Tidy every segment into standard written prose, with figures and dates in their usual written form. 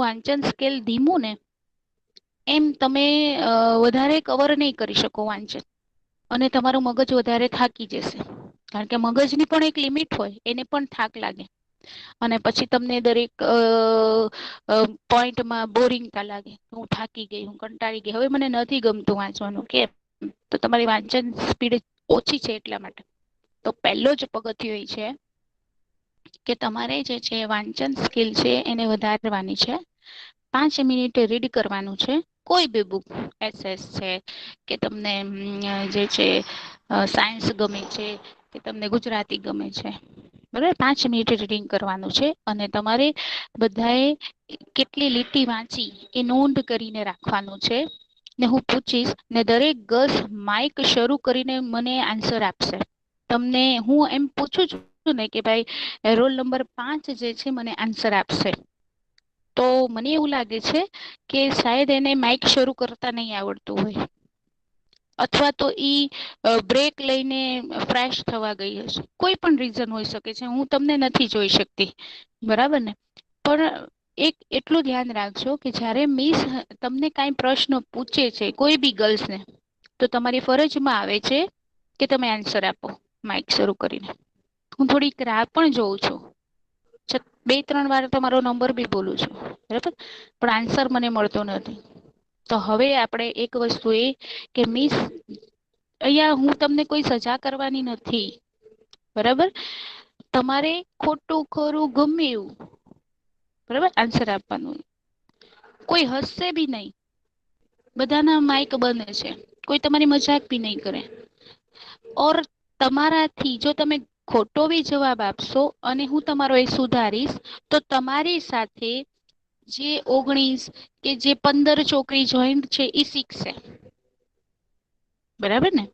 વાંચન સ્કેલ ધીમું ને એમ તમે વધારે કવર નહીં કરી શકો વાંચન, અને તમારું મગજ વધારે થાકી જશે. કારણ કે મગજની પણ એક લિમિટ હોય, એને પણ થાક લાગે. અને પછી તમને દરેક પોઈન્ટમાં બોરિંગતા લાગે. હું થાકી ગઈ, હું કંટાળી ગઈ, હવે મને નથી ગમતું વાંચવાનું, કેમ? તો તમારી વાંચન સ્પીડ ઓછી છે એટલા માટે. તો પહેલો જ પગથિયો એ છે કે તમારે જે છે વાંચન સ્કિલ છે એને વધારવાની છે. 5 મિનિટ રીડ કરવાનું છે, કોઈ બી બુક. એસએસ છે કે તમને જે છે સાયન્સ ગમે છે કે તમને ગુજરાતી ગમે છે, બરાબર. 5 મિનિટ રીડિંગ કરવાનું છે. અને તમારે બધાએ કેટલી લીટી વાંચી એ નોંધ કરીને રાખવાનું છે. ને હું પૂછીશ ને દરેક ગર્લ્સ માઇક શરૂ કરીને મને આન્સર આપશે. તમને હું એમ પૂછું છું ને કે ભાઈ રોલ નંબર 5 જે છે મને આન્સર આપશે. તો મને એવું લાગે છે કે શાયદ એને માઈક શરૂ કરતા નહી આવડતું હોય, અથવા તો ઈ બ્રેક લઈને ફ્રેશ થવા ગઈ હશે. કોઈ પણ રીઝન હોઈ શકે છે, હું તમને નથી જોઈ શકતી, બરાબર ને. પણ એક એટલું ધ્યાન રાખજો કે જયારે મિસ તમને કઈ પ્રશ્ન પૂછે છે કોઈ બી ગર્લ્સને, તો તમારી ફરજમાં આવે છે કે તમે આન્સર આપો માઇક શરૂ કરીને. હું થોડીક રાહ પણ જોઉં છું, 2-3 વાર તમારો નંબર બી બોલું છું, બરાબર, પણ આન્સર મને મળતો નથી. તો હવે આપણે એક વસ્તુ એ કે મિસ અહિયાં હું તમને કોઈ સજા કરવાની નથી, બરાબર. તમારે ખોટું ખરું ગમે એવું, બરાબર, આન્સર આપવાનું. કોઈ હસશે બી નહી, બધાના માઈક બંધ છે, કોઈ તમારી મજાક ભી નહી કરે. ઓર તમારાથી જો તમે ખોટો બી જવાબ આપશો અને હું તમારો એ સુધારીશ, તો તમારી સાથે જે 19 કે જે 15 છોકરી જોઈન્ટ છે એ શીખશે, બરાબર ને.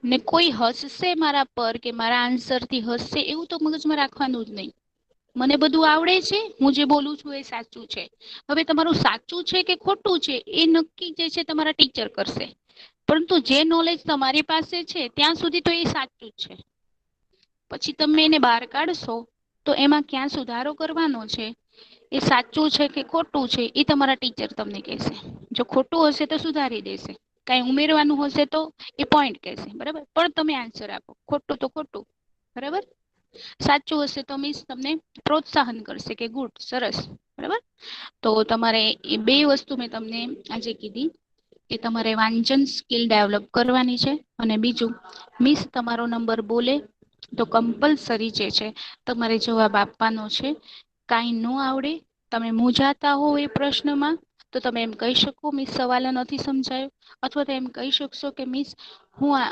ને કોઈ હસશે મારા પર કે મારા આન્સર થી હસશે એવું તો મગજમાં રાખવાનું જ નહી. મને બધું આવડે છે, હું જે બોલું છું એ સાચું છે. હવે તમારું સાચું છે કે ખોટું છે એ નક્કી જે છે તમારા ટીચર કરશે. પરંતુ જે નોલેજ તમારી પાસે છે ત્યાં સુધી તો એ સાચું જ છે. પછી તમે એને બહાર કાઢશો તો એમાં ક્યાં સુધારો કરવાનો છે, એ સાચું છે કે ખોટું છે એ તમારા ટીચર તમને કહેશે. જો ખોટું હશે તો સુધારી દેશે, કઈ ઉમેરવાનું હશે તો એ પોઈન્ટ કેશે, બરાબર. પણ તમે આન્સર આપો, ખોટું તો ખોટું, બરાબર. સાચું હશે તો મિસ તમને પ્રોત્સાહન કરશે કે ગુડ, સરસ, બરાબર. તો તમારે એ 2 વસ્તુ મેં તમને આજે કીધી કે તમારે વાંચન સ્કિલ ડેવલપ કરવાની છે. અને બીજું, મિસ તમારો નંબર બોલે તો કમ્પલસરી જે છે તમારે જવાબ આપવાનો છે. કઈ ન આવડે, તમે મૂજાતા હો એ પ્રશ્નમાં, તો તમે એમ કહી શકો મિસ સવાલ નથી સમજાયો, અથવા તો એમ કહી શકશો કે મિસ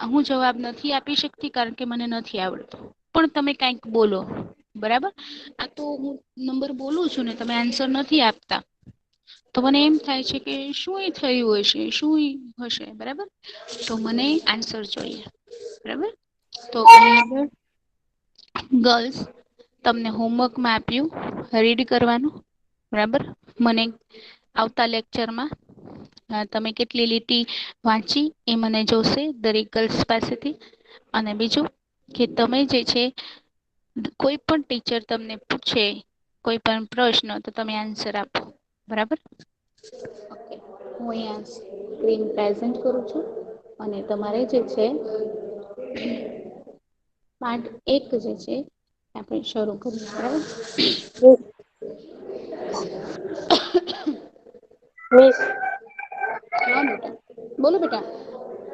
હું જવાબ નથી આપી શકતી કારણ કે મને નથી આવડતું. પણ તમે કઈક બોલો, બરાબર. આ તો હું નંબર બોલું છું ને તમે આન્સર નથી આપતા, તો મને એમ થાય છે કે શું થયું હશે, શું હશે, બરાબર. તો મને આન્સર જોઈએ, બરાબર. તો ગર્લ્સ તમને હોમવર્કમાં આપ્યું રીડ કરવાનું, બરાબર. મને આવતા લેક્ચરમાં તમે કેટલી લીટી વાંચી એ મને જોશે દરેક ગર્લ્સ પાસેથી. અને બીજું કે તમે જે છે કોઈ પણ ટીચર તમને પૂછે કોઈ પણ પ્રશ્ન તો તમે આન્સર આપો, બરાબર. હું અહીંયા સ્ક્રીન પ્રેઝન્ટ કરું છું અને તમારે જે છે પાઠ 1 જે છે આપણે શરૂ કરીએ, બરાબર. મિસ હા બેટા, બોલો બેટા.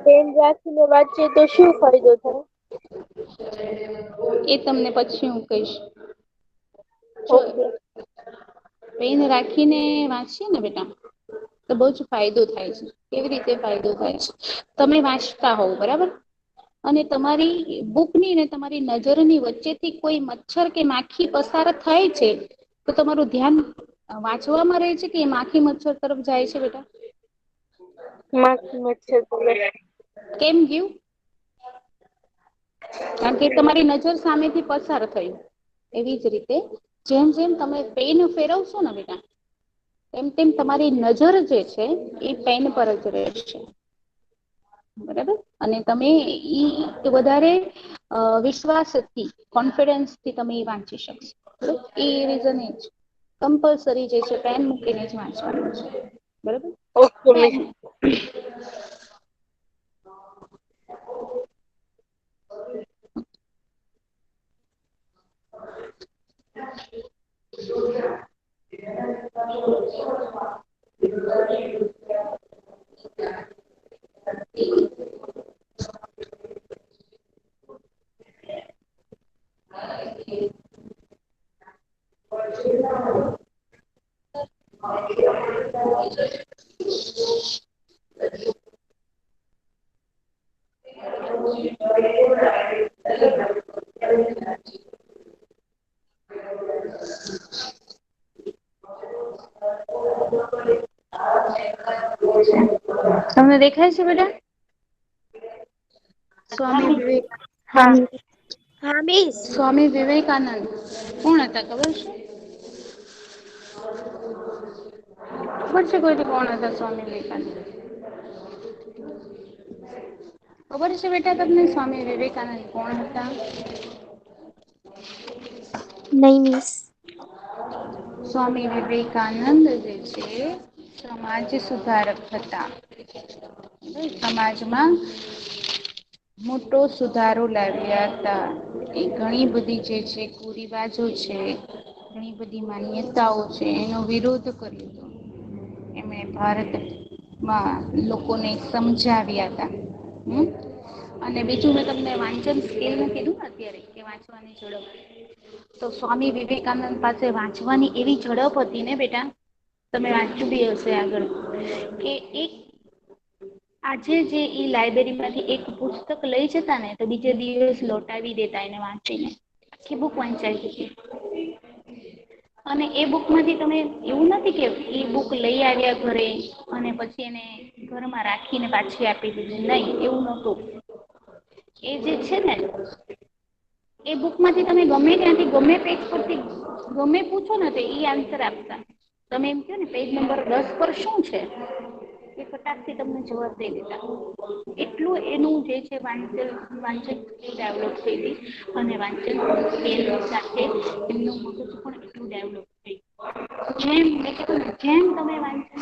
પેન રાખીને વાંચીએ તો શું ફાયદો થાય? એ તમને પછી હું કહીશ. જો ઓકે. પેન રાખીને વાંચીએ ને બેટા તો બહુ જ ફાયદો થાય છે. કેવી રીતે ફાયદો થાય છે? તમે વાંચતા હોવ, બરાબર. અને તમારી બુકની ને તમારી નજરની વચ્ચેથી કોઈ મચ્છર કે માખી પસાર થાય છે, તો તમારું ધ્યાન વાંચવામાં રહે છે કે માખી મચ્છર તરફ જાય છે બેટા? માખી મચ્છર કેમ ગયું? કારણ કે તમારી નજર સામેથી પસાર થયું. એવી જ રીતે જેમ જેમ તમે પેન ફેરવશો ને બેટા તેમ તેમ તમારી નજર જે છે એ પેન પર જ રહેશે. બરાબર. અને તમે ઈ વધારે વિશ્વાસથી, કોન્ફિડન્સથી તમે એ વાંચી શકશો. એ રીઝન એ છે. કમ્પલસરી જે છે પેન મૂકીને જ વાંચવાનું છે. બરોબર. Okay pen miss. તમને દેખાય છે બેટા? સ્વામી વિવેક હા હા મિસ. સ્વામી વિવેકાનંદ કોણ હતા ખબર છે? ખબર છે કોઈને કોણ હતા સ્વામી વિવેકાનંદ? ખબર છે બેટા તમને સ્વામી વિવેકાનંદ કોણ હતા? નહી મિસ. સ્વામી વિવેકાનંદ જે છે સમાજ સુધારક હતા. સમાજમાં મોટો સુધારો લાવ્યા હતા. એ ઘણી બધી જે છે કુરિવાજો છે, ઘણી બધી માન્યતાઓ છે એનો વિરોધ કર્યો હતો. એમણે ભારતમાં લોકોને સમજાવ્યા હતા. હમ. અને બીજું મેં તમને વાંચન સ્કેલનું કીધું ને અત્યારે કે વાંચવાની ઝડપ તો સ્વામી વિવેકાનંદ પાસે વાંચવાની એવી ઝડપ હતી ને બેટા તમે વાંચ્યું બી હશે આગળ કે એક આજે જે ઈ લાઈબ્રેરી માંથી એક પુસ્તક લઈ જતા ને તો બીજે દિવસ લોટાવી દેતા એને વાંચીને. આખી બુક વંચાઈ હતી. અને એ બુક માંથી તમે એવું નથી કે એ બુક લઈ આવ્યા ઘરે અને પછી એને ઘરમાં રાખીને પાછી આપી દીધી નહી એવું નતું. એ જે છે ને એ બુક માંથી તમે ગમે ત્યાંથી ગમે પેજ પરથી ગમે પૂછો ને તો ઈ આન્સર આપતા. તમે એમ કહો ને પેજ નંબર 10 પર શું છે? એ ફટાકથી તમને જવાબ દઈ દેતા. એટલું એનું જે છે વાંચન ડેવલોપ થઈ હતી અને વાંચન સાથે એમનું મગજ પણ એટલું ડેવલોપ થયું. જેમ તમે વાંચો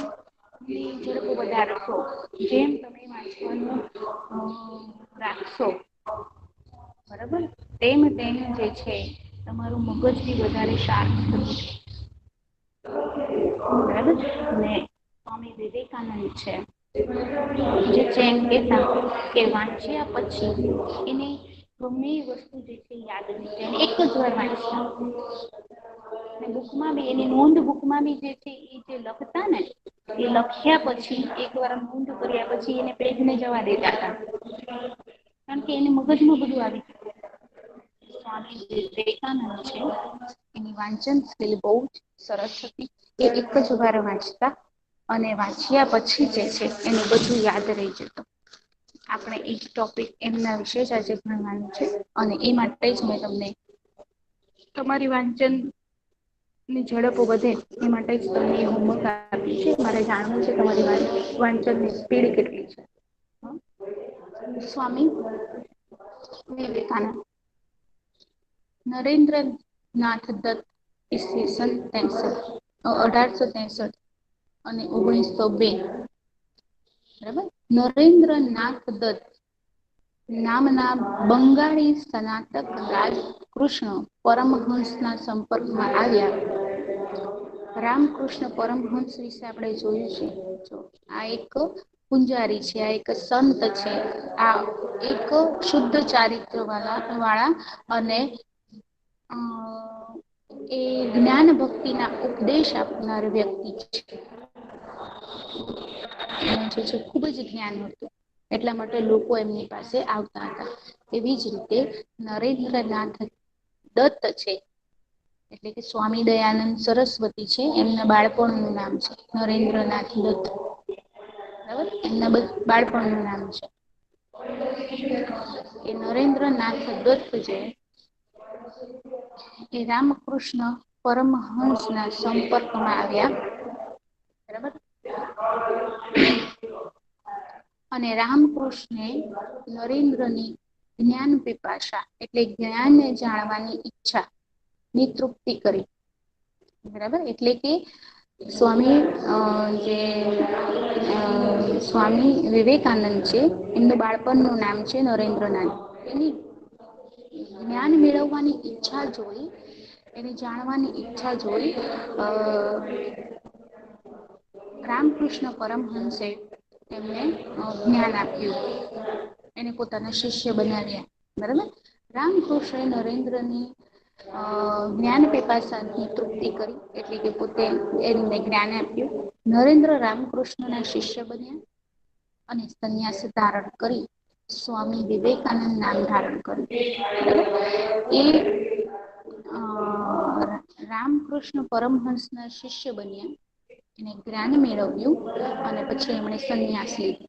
ઝડપ વધારશો જેમ તમે વાંચવાનું રાખશો બરાબર તેમ જે છે તમારું મગજ બી વધારે શાર્પ થતું છે. બરાબર ને સ્વામી વિવેકાનંદ છે. જે છે એમ કેતા કે વાંચ્યા પછી એને ગમે એ વસ્તુ જે છે યાદ નહી રહે એક જ વાર વાંચતા. બુકમાં બી એની નોંધ બુકમાં બી જે છે એ જે લખતા ને એ લખ્યા પછી એક વાર નોંધ કર્યા પછી એને પેજને જવા દેતા હતા. કારણ કે એને મગજમાં બધું આવી ગયું. સ્વામી વિવેકાનંદ છે એની વાંચન સ્કિલ બહુ જ સરસ હતી. એ એક જ વાર વાંચતા અને વાંચ્યા પછી જે છે એનું બધું યાદ રહી જતું. આપણે એક ટોપિક એમના વિશે જ આજે ભણવાનું છે અને એ માટે જ મેં તમને તમારી વાંચન ની ઝડપો વધે એ માટે જ તમને હોમવર્ક આપ્યું છે મારે જાણવું છે તમારી વાંચનની સ્પીડ કેટલી છે. સ્વામી વિવેકાનંદ નરેન્દ્ર નાથ દત્ત ઈસવીસન 1863 અને 1902 બરાબર નરેન્દ્ર નાથ દત્ત નામના બંગાળી સ્નાતક રાજકૃષ્ણ પરમહંસના સંપર્કમાં આવ્યા. રામકૃષ્ણ પરમહંસ વિશે આપણે જોયું છે. આ એક પૂંજારી છે આ એક સંત છે આ એક શુદ્ધ ચારિત્ર વાળા અને અ એ જ્ઞાન ભક્તિ ના ઉપદેશ આપનાર વ્યક્તિ છે. ખુબ જ જ્ઞાન હતું એટલા માટે લોકો એમની પાસે આવતા હતા. એવી જ રીતે નરેન્દ્રનાથ દત્ત છે. એટલે કે સ્વામી દયાનંદ સરસ્વતી છે એમના બાળપણનું નામ છે નરેન્દ્રનાથ દત્ત. બરાબર એમના બાળપણ નું નામ છે. એ નરેન્દ્ર નાથ દત્ત છે. એ રામકૃષ્ણ પરમહંસ ના સંપર્કમાં આવ્યા. બરાબર. અને રામકૃષ્ણે નરેન્દ્રની જ્ઞાન પીપાશા એટલે જ્ઞાનને જાણવાની ઈચ્છા ની તૃપ્તિ કરી. બરાબર. એટલે કે સ્વામી જે સ્વામી વિવેકાનંદ છે, એમનું બાળપણનું નામ છે નરેન્દ્રનાથ. એની જ્ઞાન મેળવવાની ઈચ્છા જોઈ, એને જાણવાની ઈચ્છા જોઈ રામકૃષ્ણ પરમહંસે એમને જ્ઞાન આપ્યું, એને પોતાના શિષ્ય બનાવ્યા. બરાબર. રામકૃષ્ણ નરેન્દ્રની જ્ઞાન પીપાસાની તૃપ્તિ કરી, એટલે કે પોતે એમને જ્ઞાન આપ્યું. નરેન્દ્ર રામકૃષ્ણ ના શિષ્ય બન્યા અને સંન્યાસ ધારણ કરી સ્વામી વિવેકાનંદ નામ ધારણ કર્યું. એ રામકૃષ્ણ પરમહંસ ના શિષ્ય બન્યા, એને જ્ઞાન મેળવ્યું અને પછી એમણે સંન્યાસ લીધો.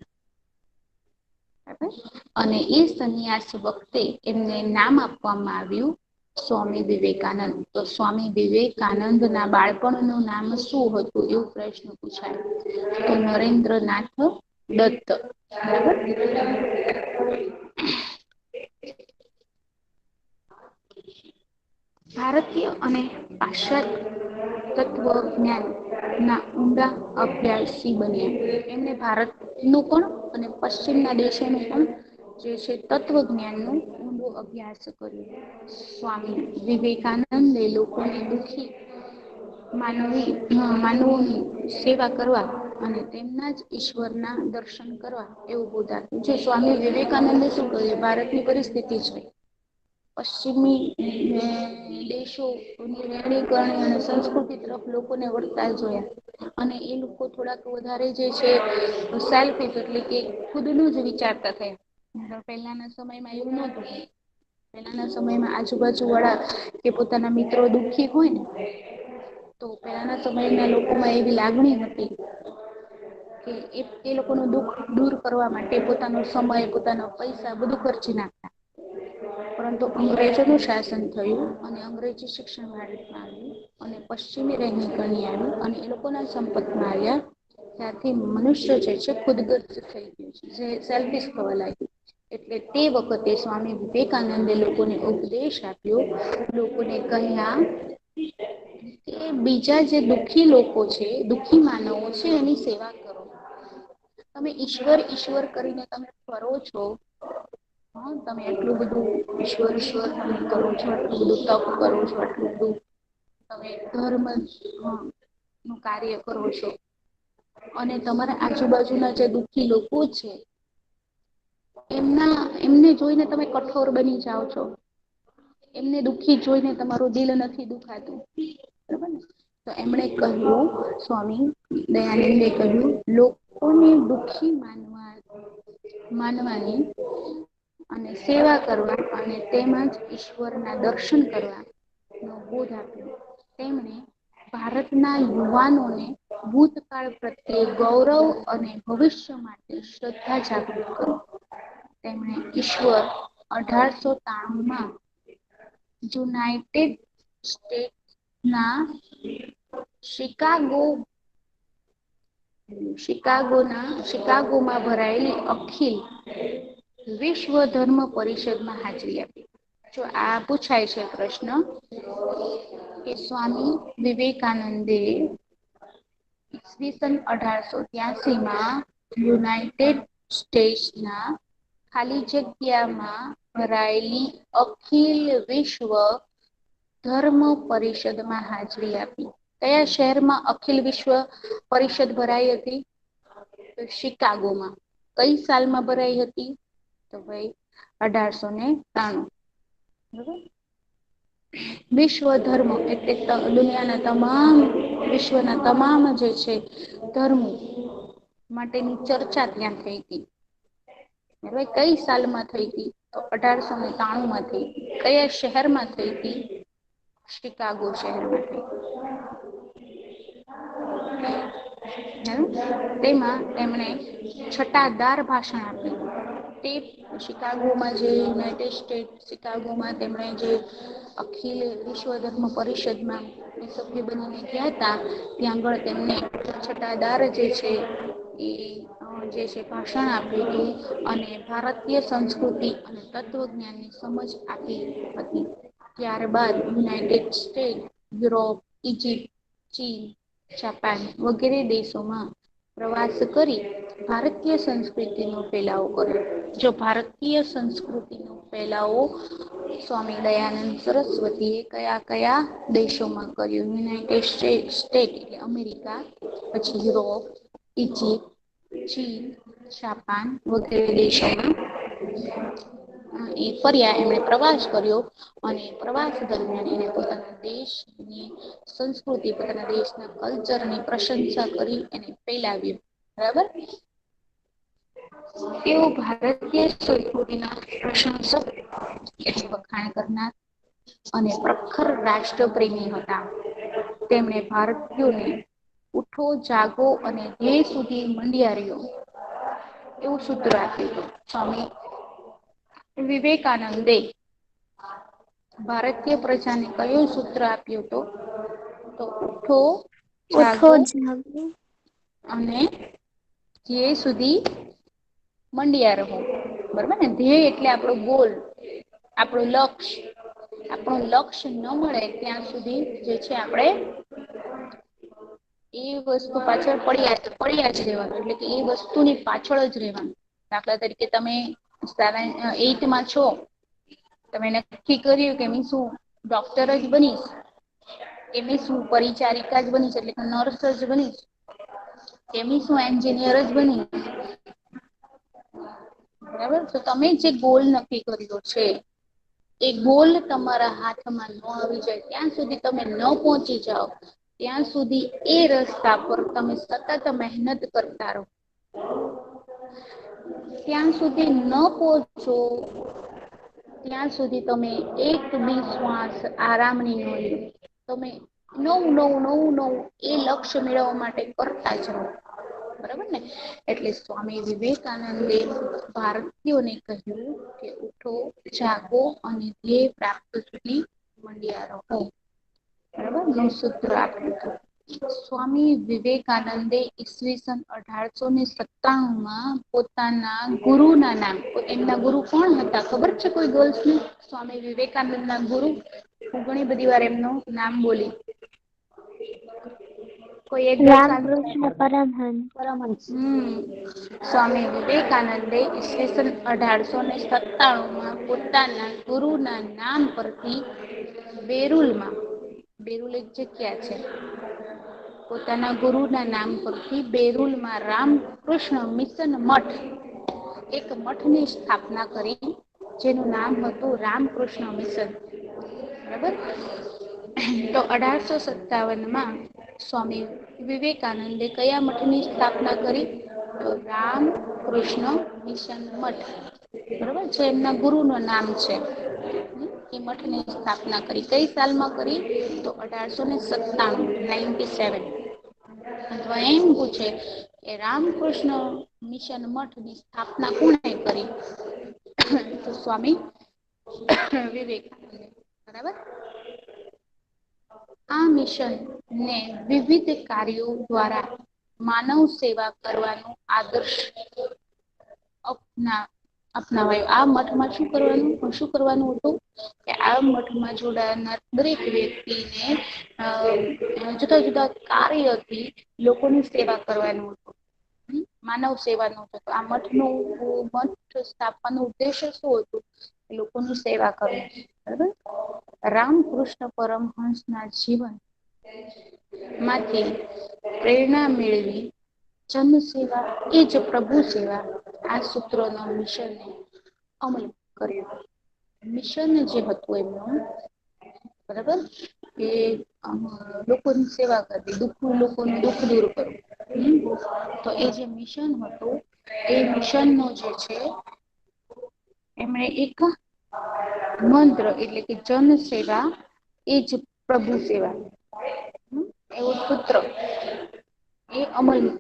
અને એ સંન્યાસ વખતે એમને નામ આપવામાં આવ્યું સ્વામી વિવેકાનંદ. તો સ્વામી વિવેકાનંદ ના બાળપણનું નામ શું હતું, એવું પ્રશ્ન પૂછાય. તો નરેન્દ્રનાથ દત્ત. બરાબર. ભારતીય અને પાશ્ચાત્ય તત્વજ્ઞાન ના ઊંડા અભ્યાસી બન્યા. એમને ભારતનું પણ અને પશ્ચિમના દેશોનું પણ જે છે તત્વજ્ઞાન નો ઊંડો અભ્યાસ કર્યો. સ્વામી વિવેકાનંદ એ લોકોને દુખી માનવોની સેવા કરવા અને તેમના જ ઈશ્વરના દર્શન કરવા એવું બોધ આપ્યું છે. સ્વામી વિવેકાનંદે શું કહ્યું, ભારતની પરિસ્થિતિ છે, પશ્ચિમી દેશોની રહેણી કરણી અને સંસ્કૃતિ તરફ લોકોને વળતા જોયા, અને એ લોકો થોડાક વધારે જે છે સેલ્ફિશ, એટલે કે ખુદનું જ વિચારતા થયા. પહેલાના સમયમાં એવું નહોતું. પહેલાના સમયમાં આજુબાજુ વાળા કે પોતાના મિત્રો દુઃખી હોય ને, તો પહેલાના સમયના લોકોમાં એવી લાગણી હતી કે એ લોકોનું દુઃખ દૂર કરવા માટે પોતાનો સમય, પોતાના પૈસા બધું ખર્ચી નાખતા. પરંતુ અંગ્રેજોનું શાસન થયું અને અંગ્રેજી શિક્ષણ ભારતમાં આવ્યું અને પશ્ચિમી રહેણી કરણી આવી અને એ લોકોના સંપર્કમાં આવ્યા. ત્યાંથી મનુષ્ય જે છે ખુદગર્જ થઈ ગયું છે, જે સેલ્ફિશ થવા લાગ્યું. એટલે તે વખતે સ્વામી વિવેકાનંદે લોકોને ઉપદેશ આપ્યો, લોકોને કહ્યા કે બીજા જે દુઃખી લોકો છે, દુઃખી માનવો છે, એની સેવા કરો. તમે ઈશ્વર ઈશ્વર કરીને તમે ફરો છો, હા, તમે એટલું બધું ઈશ્વર ઈશ્વર કરો છો, આટલું બધું તપ કરો છો, આટલું બધું તમે ધર્મ નું કાર્ય કરો છો, અને તમારા આજુબાજુના જે દુઃખી લોકો છે એમને જોઈને તમે કઠોર બની જાઓ છો. એમને દુઃખી જોઈને તમારું દિલ નથી દુખાતું. બરાબર ને? તો એમણે કહ્યું, સ્વામી દયાનંદે કહ્યું, લોકોને દુઃખી માનવાની અને સેવા કરવા અને તેમાં જ ઈશ્વરના દર્શન કરવા નો બોધ આપ્યો. તેમણે ભારતના યુવાનોને ભૂતકાળ પ્રત્યે ગૌરવ અને ભવિષ્ય માટે શ્રદ્ધા જાગૃત કરી. તેમણે ઈશ્વર 1893માં યુનાઇટેડ સ્ટેટ્સના શિકાગોમાં ભરાયેલી અખિલ વિશ્વ ધર્મ પરિષદમાં હાજરી આપી. જો આ પૂછાય છે પ્રશ્ન કે સ્વામી વિવેકાનંદે ઈસવીસન 1883માં યુનાઇટેડ સ્ટેટ્સના ખાલી જગ્યામાં ભરાયેલી અખિલ વિશ્વ ધર્મ પરિષદમાં હાજરી આપી. કયા શહેરમાં અખિલ વિશ્વ પરિષદ ભરાઈ હતી? તો શિકાગોમાં. કઈ સાલમાં ભરાઈ હતી? તો ભાઈ 1893. બરોબર. વિશ્વ ધર્મ એટલે દુનિયાના તમામ વિશ્વના તમામ જે છે ધર્મો માટેની ચર્ચા ત્યાં થઈ હતી. હવે કઈ સાલમાં થઈ હતી? તો 1893માં થઈ હતી. કયા શહેરમાં થઈ હતી? શિકાગો શહેરમાં થઈ હતી. તેમાં તેમણે છટાદાર ભાષણ આપ્યું. તે શિકાગોમાં જે યુનાઇટેડ સ્ટેટ શિકાગોમાં તેમણે જે અખિલ વિશ્વ ધર્મ પરિષદમાં સભ્ય બનીને ગયા હતા, ત્યાં આગળ તેમને છટાદાર જે છે એ ભાષણ આપ્યું હતું અને ભારતીય સંસ્કૃતિ અને તત્વજ્ઞાનની સમજ આપી હતી. ત્યારબાદ યુનાઇટેડ સ્ટેટ, યુરોપ, ઇજિપ્ત ચીન, જાપાન વગેરે દેશોમાં પ્રવાસ કરી ભારતીય સંસ્કૃતિનો ફેલાવો કર્યો. જો ભારતીય સંસ્કૃતિનો ફેલાવો સ્વામી દયાનંદ સરસ્વતી એ કયા કયા દેશોમાં કર્યું? યુનાઈટેડ સ્ટેટ એટલે અમેરિકા, પછી યુરોપ, ઇજિપ્ત, ચીન, જાપાન વગેરે દેશોમાં એ ફર્યા, એમણે પ્રવાસ કર્યો અને પ્રવાસ દરમિયાન એને પોતાના દેશની સંસ્કૃતિ, પોતાના દેશના કલ્ચરની પ્રશંસા કરી એને ફેલાવ્યું. બરાબર. તેઓ ભારતીય સંસ્કૃતિના પ્રશંસક એટલે વખાણ કરનાર અને પ્રખર રાષ્ટ્રપ્રેમી હતા. તેમણે ભારતીયોને ઉઠો, જાગો અને ધ્યેય સુધી મંડિયા રહ્યો એવું સૂત્ર આપ્યું હતું. સ્વામી વિવેકાનંદે ભારતીય પ્રજાને કયું સૂત્ર આપ્યું હતું? તો ઉઠો, ઉઠો જાગો જાગો અને ધ્યેય સુધી મંડિયા રહો. બરોબર ને. ધ્યેય એટલે આપણો ગોલ, આપણું લક્ષ્ય. આપણું લક્ષ્ય ન મળે ત્યાં સુધી જે છે આપણે એ વસ્તુ પાછળ પડ્યા જ રહેવાનું, એટલે કે એ વસ્તુની પાછળ જ રહેવાનું. દાખલા તરીકે તમે 8માં છો, તમે નક્કી કર્યું કે શું ડોક્ટર જ બનીશ, એમ શું પરિચારિકા જ બનીશ એટલે કે નર્સ જ બનીશ, એમ શું એન્જિનિયર જ બનીશ. બરાબર. તો તમે જે ગોલ નક્કી કર્યો છે એ ગોલ તમારા હાથમાં ન આવી જાય ત્યાં સુધી, તમે ન પહોંચી જાઓ ત્યાં સુધી એ રસ્તા પર તમે સતત મહેનત કરતા રહો. ત્યાં સુધી ન પહોંચો ત્યાં સુધી તમે એક બી શ્વાસ આરામ ની લો. તમે નવું એ લક્ષ્ય મેળવવા માટે કરતા જ રહો. બરાબર ને. એટલે સ્વામી વિવેકાનંદે ભારતીયોને કહ્યું કે ઉઠો, જાગો અને ધ્યેય પ્રાપ્ત સુધી મંડિયા રહો. બરાબર નું સૂત્ર આપ્યું હતું. સ્વામી વિવેકાનંદે ઈસવીસન 1897માં પોતાના ગુરુ ના નામ, એમના ગુરુ કોણ હતા ખબર છે કોઈ ગર્લ્સને? સ્વામી વિવેકાનંદ ના ગુરુ. હું ઘણી બધી વાર એમનું નામ બોલી. કોઈ એક ગર્લ્સ રામકૃષ્ણ પરમહંસ. સ્વામી વિવેકાનંદે ઈસવીસન 1897માં પોતાના ગુરુ ના નામ પરથી બેરુલમાં, બેરુલ એક જગ્યા છે, પોતાના ગુરુ ના નામ પરથી બેરુલમાં રામકૃષ્ણ મિશન મઠ, એક મઠ ની સ્થાપના કરી જેનું નામ હતું રામકૃષ્ણ મિશન. બરાબર. તો 1857માં સ્વામી વિવેકાનંદે કયા મઠની સ્થાપના કરી? તો રામકૃષ્ણ મિશન મઠ. બરોબર છે. એમના ગુરુ નું નામ છે. એ મઠ ની સ્થાપના કરી. કઈ સાલમાં કરી? તો 1897. અથવા એમ પૂછે કે રામકૃષ્ણ મિશન મઠ ની સ્થાપના કોણે કરી? તો સ્વામી વિવેકાનંદ. બરાબર. આ મિશન ને વિવિધ કાર્યો દ્વારા માનવ સેવા કરવાનો આદર્શ અપનાવાયું. આ મઠમાં શું કરવાનું હતું કે આ મઠમાં જોડાનાર દરેક વ્યક્તિને જુદા જુદા કાર્યથી લોકોની સેવા કરવાનું હતું. માનવ સેવાનું હતું. આ મઠ સ્થાપવાનો ઉદ્દેશ્ય શું હતું? લોકોની સેવા કરવી. બરાબર. રામકૃષ્ણ પરમહંસ ના જીવન માંથી પ્રેરણા મેળવી જન સેવા એ જ પ્રભુ સેવા, આ સૂત્રો ન મિશન અમલ કર્યો. મિશન જે હતું એમનું, બરાબર, કે લોકોની સેવા કરવી, લોકોનું દુઃખ દૂર કરવું. તો એ જે મિશન હતું એ મિશન નું જે છે એમણે એક મંત્ર એટલે કે જન સેવા એ જ પ્રભુ સેવા એવું સૂત્ર એ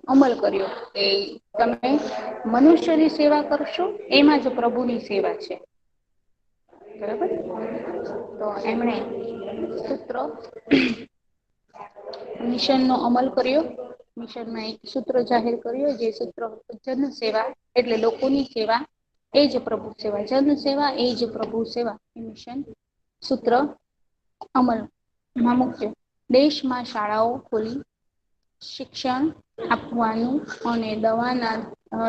અમલ કર્યો. એ તમે મનુષ્યની સેવા કરશો એમાં જ પ્રભુની સેવા છે. બરાબર. તો એમણે સૂત્ર મિશન નો અમલ કર્યો. મિશનમાં એક સૂત્ર જાહેર કર્યું, જે સૂત્ર જન સેવા એટલે લોકોની સેવા એ જ પ્રભુ સેવા, જન સેવા એ જ પ્રભુ સેવા. મિશન સૂત્ર અમલમાં મૂક્યું. દેશમાં શાળાઓ ખોલી શિક્ષણ આપવાનું અને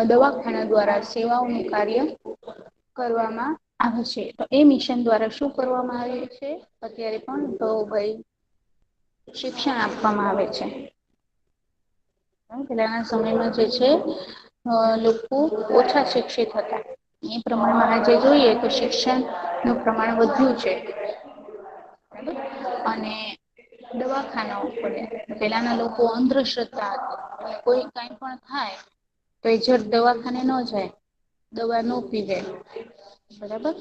દવાખાના દ્વારા સેવાઓનું કાર્ય કરવામાં આવે છે. તો એ મિશન દ્વારા શું કરવામાં આવ્યું છે અત્યારે પણ તો ભાઈ શિક્ષણ આપવામાં આવે છે. પેલાના સમયમાં જે છે લોકો ઓછા શિક્ષિત હતા. એ પ્રમાણમાં આજે જોઈએ તો શિક્ષણ નું પ્રમાણ વધ્યું છે. અને દવાખાનાઓ ખોલ્યા પેલાના લોકો અંધશ્રદ્ધા હતી કોઈ કઈ પણ થાય તો એ જત દવાખાને ન જાય દવા ન પીવે બરાબર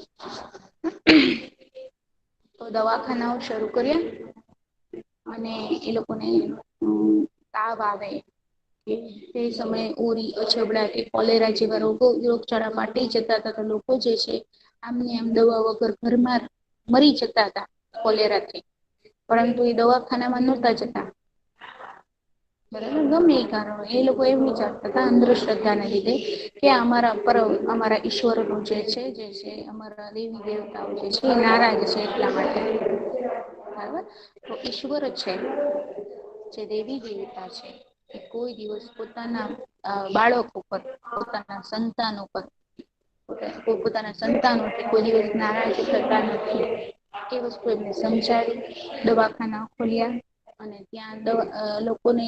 તો દવાખાનાઓ શરૂ કર્યા અને એ લોકોને તાવ આવે કે તે સમયે ઓરી અછબડા કે કોલેરા જેવા રોગચાળા માટે જતા હતા લોકો જે છે આમને આમ દવા વગર ઘરમાં મરી જતા હતા કોલેરાથી પરંતુ એ દવાખાનામાં નહોતા જતા બરાબર ગમે એ કારણ એ લોકો એમ વિચારતા હતા અંધશ્રદ્ધા ના લીધે કે અમારા ઈશ્વર નું જે છે અમારા દેવી દેવતાઓ જે છે એ નારાજ છે એટલા માટે બરાબર તો ઈશ્વર છે જે દેવી દેવતા છે એ કોઈ દિવસ પોતાના બાળકો પર પોતાના સંતાનો પર પોતાના સંતાનોથી કોઈ દિવસ નારાજ થતા નથી એ વસ્તુ એમને સમજાવી દવાખાના ખોલ્યા અને ત્યાં લોકોને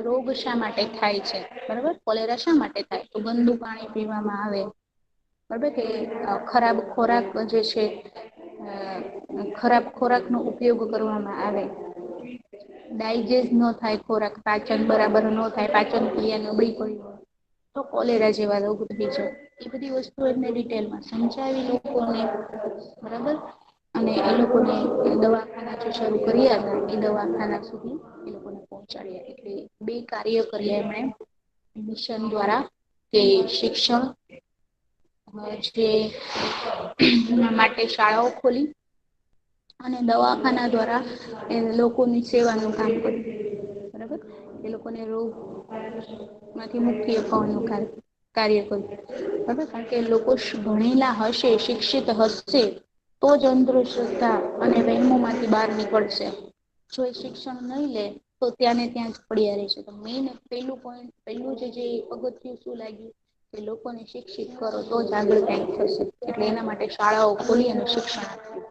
રોગ શા માટે થાય છે બરોબર કોલેરા શા માટે થાય તો ગંદુ પાણી પીવામાં આવે બરોબર કે ખરાબ ખોરાક જે છે ખરાબ ખોરાક નો ઉપયોગ કરવામાં આવે ડાયજેસ્ટ ન થાય ખોરાક પાચન બરાબર ન થાય પાચન ક્રિયા નબળી પડી હોય તો કોલેરા જેવા રોગ થઈ છે એ બધી વસ્તુ એમને ડિટેલમાં સમજાવી લોકોને બરાબર અને એ લોકોને દવાખાના જે શરૂ કર્યા હતા એ દવાખાના સુધી એ લોકોને પહોંચાડ્યા એટલે બે કાર્ય કર્યા એમણે મિશન દ્વારા કે શિક્ષણ જે માટે શાળાઓ ખોલી અને દવાખાના દ્વારા એ લોકોની સેવાનું કામ કર્યું બરાબર એ લોકોને રોગ માંથી મુક્તિ અપાવાનું કાર્ય કર્યું બરાબર કારણ કે લોકો ભણેલા હશે શિક્ષિત હશે તો જ અંધશ્રદ્ધા અને વહેમો માંથી બહાર નીકળશે જો એ શિક્ષણ નહી લે તો ત્યાંને ત્યાં જ પડ્યા રહેશે તો મેન પેલું જે પગથિયું શું લાગ્યું કે લોકોને શિક્ષિત કરો તો જ આગળ કઈક થશે એટલે એના માટે શાળાઓ ખોલી અને શિક્ષણ આપ્યું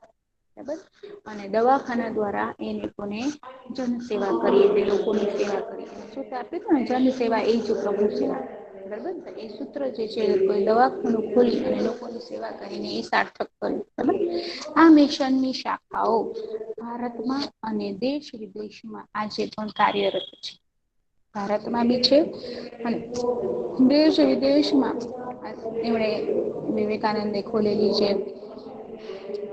બરાબર અને દવાખાના દ્વારા એ લોકોને જનસેવા કરી લોકોની સેવા કરી શું આપે ને જન સેવા એ જ પ્રભુ સેવા બરાબર એ સૂત્ર જે છે કોઈ દવાખાનું ખોલી અને લોકોની સેવા કરીને એ સાર્થક કર્યું આ મિશનની શાખાઓ ભારતમાં અને દેશ વિદેશમાં આજે પણ કાર્યરત છે ભારતમાં બી છે અને દેશ વિદેશમાં એમણે વિવેકાનંદે ખોલેલી છે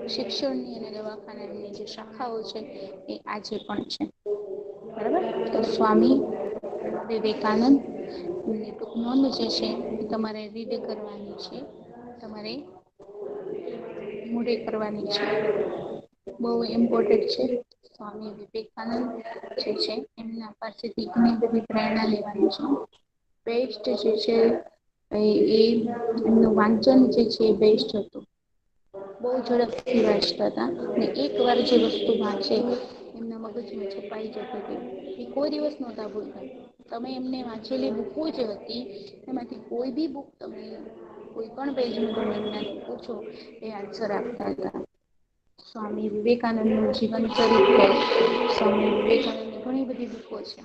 શિક્ષણની અને દવાખાનાની જે શાખાઓ છે એ આજે પણ છે બરાબર તો સ્વામી વિવેકાનંદ ટૂંક નોંધ જે છે એ તમારે રીડ કરવાની છે તમારે મોઢે કરવાની છે બહુ ઇમ્પોર્ટન્ટ છે સ્વામી વિવેકાનંદ જે છે એમના પાસેથી ઘણી બધી પ્રેરણા લેવાની છે બેસ્ટ જે છે એમનું વાંચન જે છે એ બેસ્ટ હતું બહુ ઝડપથી વાંચતા હતા ને એક વાર જે વસ્તુ વાંચે એમના મગજમાં છપાઈ જતી હતી એ કોઈ દિવસ નહોતા ભૂલતા તમે એમને વાંચેલી બુકો જ હતી એમાંથી કોઈ બી બુક તમે કોઈ પણ પેજ નું તમે એમનાથી પૂછો એ આન્સર આપતા હતા સ્વામી વિવેકાનંદ નું જીવન ચરિત્ર સ્વામી વિવેકાનંદની ઘણી બધી બુકો છે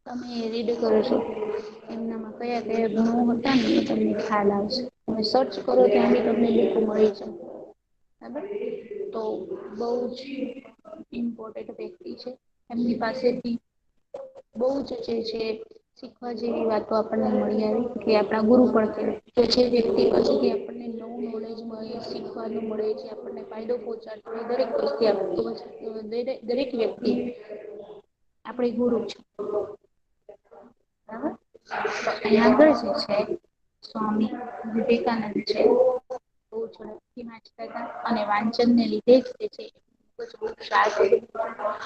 તમે રીડ કરો છો એમનામાં કયા કયા ગુણો હતા ને એ તમને ખ્યાલ આવશે તમે સર્ચ કરો ત્યાં બી તમને બુકો મળી છે બરાબર તો બહુ જ ઇમ્પોર્ટન્ટ વ્યક્તિ છે એમની પાસેથી બહુ જ જે છે શીખવા જેવી વાતો આપણને મળી આવી કે આપણા ગુરુ પણ કે જે વ્યક્તિ પાસેથી આપણને નવું નોલેજ મળે શીખવાનું મળે છે આપણને ફાયદો પહોંચાડતો હોય દરેક વ્યક્તિ આપણી ગુરુ છે બરાબર આગળ જે છે સ્વામી વિવેકાનંદ છે બહુ ઝડપથી વાંચતા હતા અને વાંચન ને લીધે જ તે છે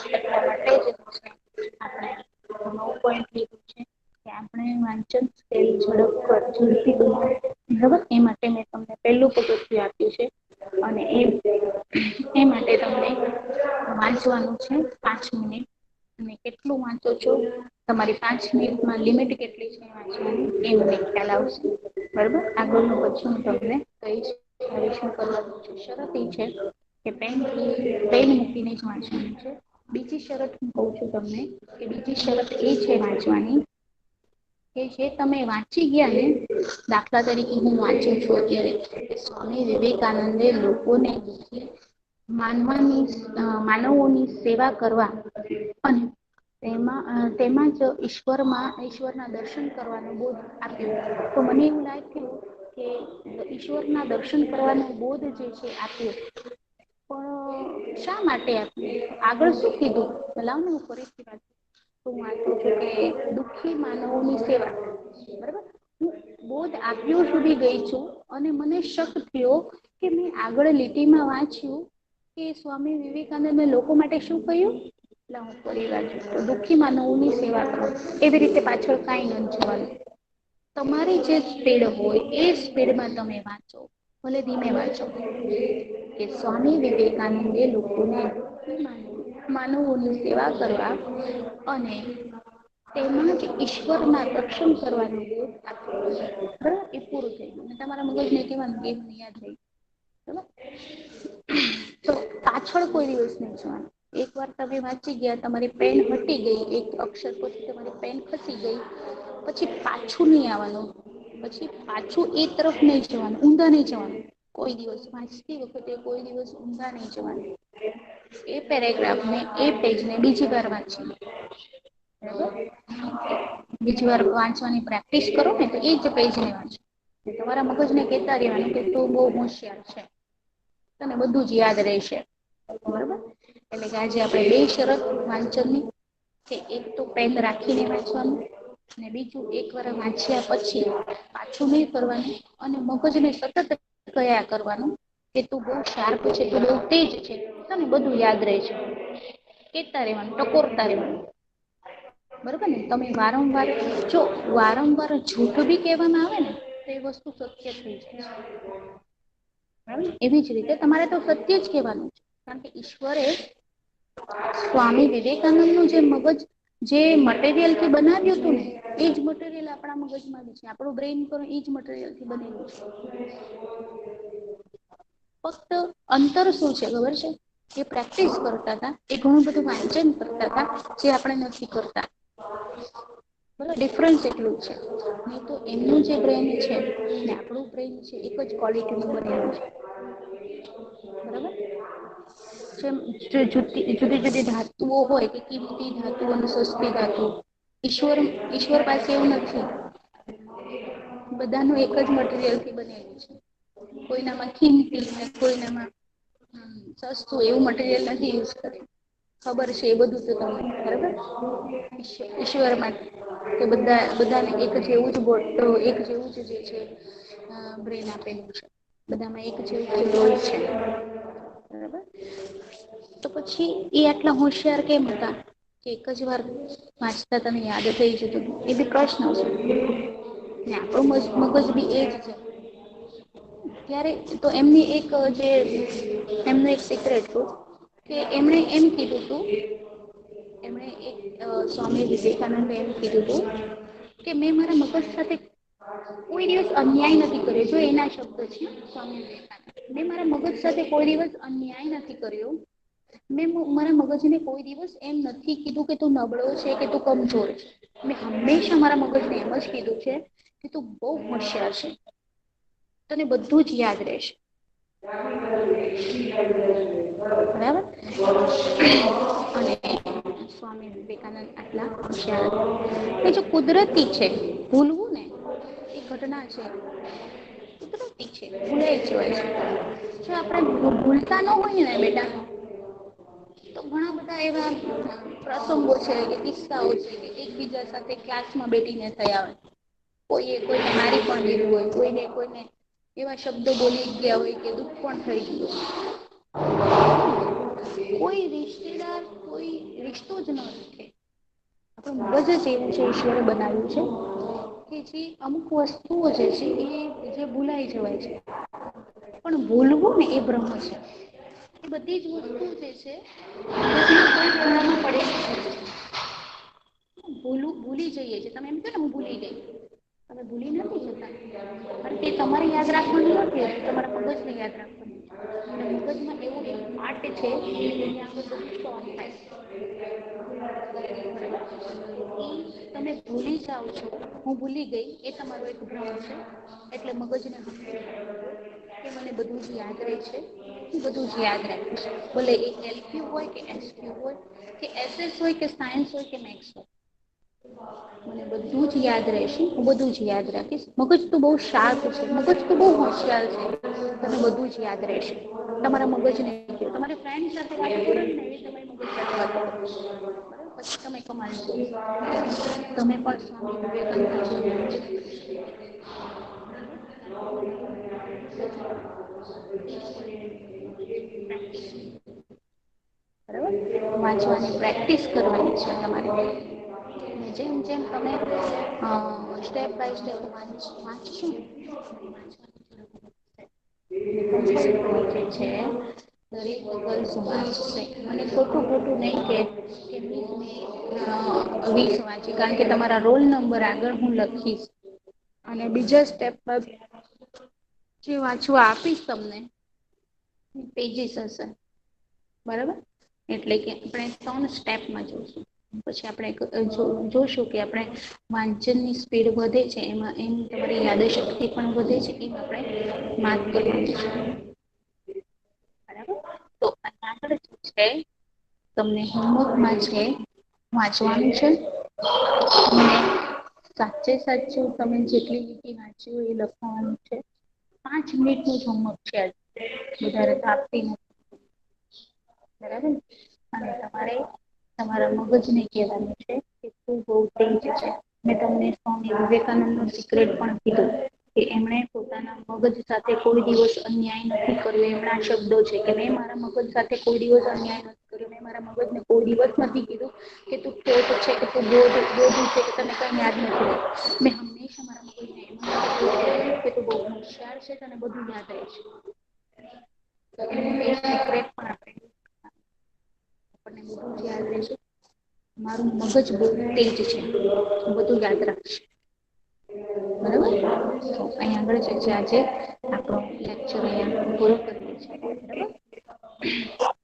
એટલા માટે જ આપણે પોઈન્ટ લીધું છે કે આપણે વાંચન ઝડપથી બરાબર એ માટે મેં તમને પેલું પગથિયું આપ્યું છે અને એ માટે તમને વાંચન વાંચવાનું છે 5 મિનિટ. અને કેટલું વાંચો છો તમારી 5 મિનિટમાં લિમિટ કેટલી છે વાંચવાની એ મને ખ્યાલ આવશે. બરોબર આગળનું પછી હું તમને કહીશ શું કરવાનું છે. શરત એ છે કે પેન મૂકીને જ વાંચવાનું છે. બીજી શરત હું કઉ છું તમને કે બીજી શરત એ છે વાંચવાની કે જે તમે વાંચી ગયા ને દાખલા તરીકે હું વાંચું છું અત્યારે સ્વામી વિવેકાનંદે લોકોને માનવોની સેવા કરવા અને તેમાં જ ઈશ્વરના દર્શન કરવાનું બોધ આપ્યું તો મને એવું લાગ્યું કે ઈશ્વરના દર્શન કરવાનો બોધ જે છે આપ્યો પણ શા માટે આપ્યું આગળ શું કીધું લાવ ને હું ફરીથી વાત હું વાંચું છું કે દુઃખી માનવોની સેવા બરાબર હું બોધ આપ્યો સુધી ગઈ છું અને મને શક થયો કે મેં આગળ લીટીમાં વાંચ્યું કે સ્વામી વિવેકાનંદે લોકો માટે શું કહ્યું એટલે હું પરિવાર દુઃખી માનવોની સેવા કરો એવી રીતે પાછળ કઈ ન જોવાનું તમારી જે સ્પીડ હોય એ સ્પીડમાં તમે વાંચો ભલે ધીમે વાંચો કે સ્વામી વિવેકાનંદે લોકોને માનવોની સેવા કરવા અને તેમાં જ ઈશ્વરના રક્ષણ કરવાનું બરાબર એ પૂરું થઈ ગયું તમારા મગજને કેવાનું કે મને યાદ રહી બરાબર તો પાછળ કોઈ દિવસ નહી જવાનું એક વાર તમે વાંચી ગયા તમારી પેન હટી ગઈ એક અક્ષર પછી તમારી પેન ખસી ગઈ પછી પાછું નહી આવવાનું પછી પાછું એ તરફ નહી જવાનું ઊંધા નહી જવાનું કોઈ દિવસ વાંચતી વખતે કોઈ દિવસ ઊંધા નહી જવાનું એ પેરાગ્રાફ ને એ પેજને બીજી વાર વાંચી બીજી વાર વાંચવાની પ્રેક્ટિસ કરો ને તો એ જ પેજને વાંચો તમારા મગજને કેતા રહેવાનું કે તું બહુ હોશિયાર છે તને બધું જ યાદ રહેશે બરોબર એટલે કે આજે આપણે બે શરત વાંચનની કે એક તો પેન રાખીને વાંચવાનું અને બીજું એક વાર વાંચ્યા પછી પાછું નહી કરવાનું અને મગજને સતત કયા કરવાનું કે તું બહુ શાર્પ છે તું બહુ તેજ છે તને બધું યાદ રહે છે કેતા રહેવાનું ટકોરતા રહેવાનું બરોબર ને તમે વારંવાર જો વારંવાર જૂઠ બી કહેવામાં આવે ને તો એ વસ્તુ સત્ય થઈ જાય બરાબર એવી જ રીતે તમારે તો સત્ય જ કહેવાનું છે કારણ કે ઈશ્વરે સ્વામી વિવેકાનંદ નું જે મગજ જે મટીરિયલ થી બનાવ્યું હતું ને એજ મટીરિયલ આપણા મગજમાં છે આપણું બ્રેઇન પણ એજ મટીરિયલ થી બનેલું છે ફક્ત અંતર શું છે ખબર છે એ પ્રેક્ટિસ કરતા હતા એ ઘણું બધું વાંચન કરતા હતા જે આપણે નથી કરતા બરાબર ડિફરન્સ એટલું છે નહી તો એમનું જે બ્રેન છે ને આપણું બ્રેન છે એક જ ક્વોલિટી નું બનેલું છે બરાબર જુદી જુદી ધાતુઓ હોય કે કિંમતી ધાતુ અને સસ્તી ધાતુ ઈશ્વર પાસે એવું નથી બધાનું એક જ મટીરિયલ થી બનેલું છે કોઈનામાં કિંમતી કોઈનામાં સસ્તું એવું મટીરિયલ નથી યુઝ કરે ખબર છે એ બધું તો તમને બરાબર ઈશ્વર માટે કે બધાને એક જેવું જ એક જેવું જ જે છે બ્રેન આપેલું છે બધામાં એક જેવું હોય છે બરાબર તો પછી એ આટલા હોશિયાર કેમ હતા કે એક જ વાર વાંચતા તને યાદ થઈ જતું એ બી પ્રશ્ન છે ને આપણું મગજ બી એજ છે ત્યારે તો એમની એક જે એમનું એક સિક્રેટ હતું કે એમણે એમ કીધું હતું એમણે એક સ્વામી વિવેકાનંદ એમ કીધું હતું કે મેં મારા મગજ સાથે કોઈ દિવસ અન્યાય નથી કર્યો જો એના શબ્દ છે સ્વામી વિવેકાનંદ મેં મારા મગજ સાથે કોઈ દિવસ અન્યાય નથી કર્યો મેં મારા મગજને કોઈ દિવસ એમ નથી કીધું કે તું નબળો છે કે તું કમજોર છે મેં હંમેશા મારા મગજને એમ જ કીધું છે કે તું બહુ હોશિયાર છે તને બધું જ યાદ રહેશે બરાબર અને સ્વામી વિવેકાનંદ આટલા હોશિયાર હતા એ જો કુદરતી છે ભૂલવું ને એ ઘટના છે કુદરતી છે ભૂલાઈ જવાય છે જો આપણે ભૂલતા ન હોય ને બેટા તો ઘણા બધા એવા પ્રસંગો છે કે કિસ્સાઓ છે કે એકબીજા સાથે ક્લાસમાં બેઠીને થયા હોય કોઈને મારી પણ દીધું હોય કોઈને એવા શબ્દો બોલી ગયા હોય કે દુઃખ પણ થઈ ગયું કોઈ રિશ્તેદાર કોઈ રિશ્તો જ ન રાખે આપણું મગજ જ એવું છે ઈશ્વરે બનાવ્યું છે કે જે અમુક વસ્તુઓ જે છે એ જે ભૂલાઈ જવાય છે પણ ભૂલવું ને એ બ્રહ્મ છે એ બધી જ વસ્તુ જે છે કોઈ ખૂણામાં પડેલી છે. ભૂલી જઈએ છીએ તમે એમ કહો ને હું ભૂલી ગઈ તમે ભૂલી નથી જતા કારણ કે તમારે યાદ રાખવાનું નથી તમારા મગજને યાદ રાખવાનું મગજમાં એવું એક પાર્ટ છે જેની આગળ બધું સ્ટોર થાય તમે ભૂલી જાઓ છો હું ભૂલી ગઈ એ તમારો એક ભ્રમ છે એટલે મગજને કે મને બધું જ યાદ રહે છે બધું જ યાદ રાખીશ ભલે એ એલક્યુ હોય કે એસક્યુ હોય કે એસએસ હોય કે સાયન્સ હોય કે મેથ્સ હોય મને બધું જ યાદ રહેશે હું બધું જ યાદ રાખીશ મગજ તો બહુ શાર્પ છે મગજ તો બહુ હોશિયાર છે તને બધું જ યાદ રહેશે તમારા મગજ ને તમારી ફ્રેન્ડ સાથે વાત કરો ને એવી તમારી મગજ સાથે વાત કરો પછી તમે કમાલ તમે પણ સ્વામી વિવેકાનંદ બરાબર વાંચવાની પ્રેક્ટિસ કરવાની છે તમારે જેમ જેમ તમે સ્ટેપ બાય સ્ટેપ વાંચશો છે દરેક ગર્લ્સ વાંચશે અને ખોટું ખોટું નહીં કે 20 વાંચી કારણ કે તમારા રોલ નંબર આગળ હું લખીશ અને બીજા સ્ટેપ પર જે વાંચવા આપીશ તમને પેજીસ હશે બરાબર એટલે કે આપણે 3 સ્ટેપમાં જોઈશું પછી આપણે જોશું કે આપણે વાંચનની સ્પીડ વધે છે એમાં એમ તમારી યાદશક્તિ પણ વધે છે એમ આપણે માત કરવાની છે બરાબર તો આગળ છે તમને હોમવર્કમાં છે વાંચવાનું છે સાચે સાચું તમે જેટલી લીટી વાંચ્યું એ લખવાનું છે 5 મિનિટનું જ હોમવર્ક છે વધારે તો આપતી નથી બરાબર અને તમારે તમારા મગજને કહેવાનું છે કે તું બહુ તેજ છે મેં તમને સ્વામી વિવેકાનંદ નું સિક્રેટ પણ કીધું કે એમણે પોતાના મગજ સાથે કોઈ દિવસ અન્યાય નથી કર્યો એમના શબ્દો છે કે મેં મારા મગજ સાથે કોઈ દિવસ અન્યાય નથી કર્યો મેં મારા મગજને કોઈ દિવસ નથી કીધું કે તું ખોટ છે કે તું બોધું છે કે તને કઈ યાદ નથી મેં હંમેશા મારા મગજને કે તું બહુ હોશિયાર છે તને બધું યાદ રહે છે આપણને બધું જ યાદ રહેશે મારું મગજ બહુ તેજ છે બધું યાદ રાખશે બરાબર તો અહીં આગળ જે છે આજે આપણો લેક્ચર અહીંયા પૂરો કરીએ છીએ બરાબર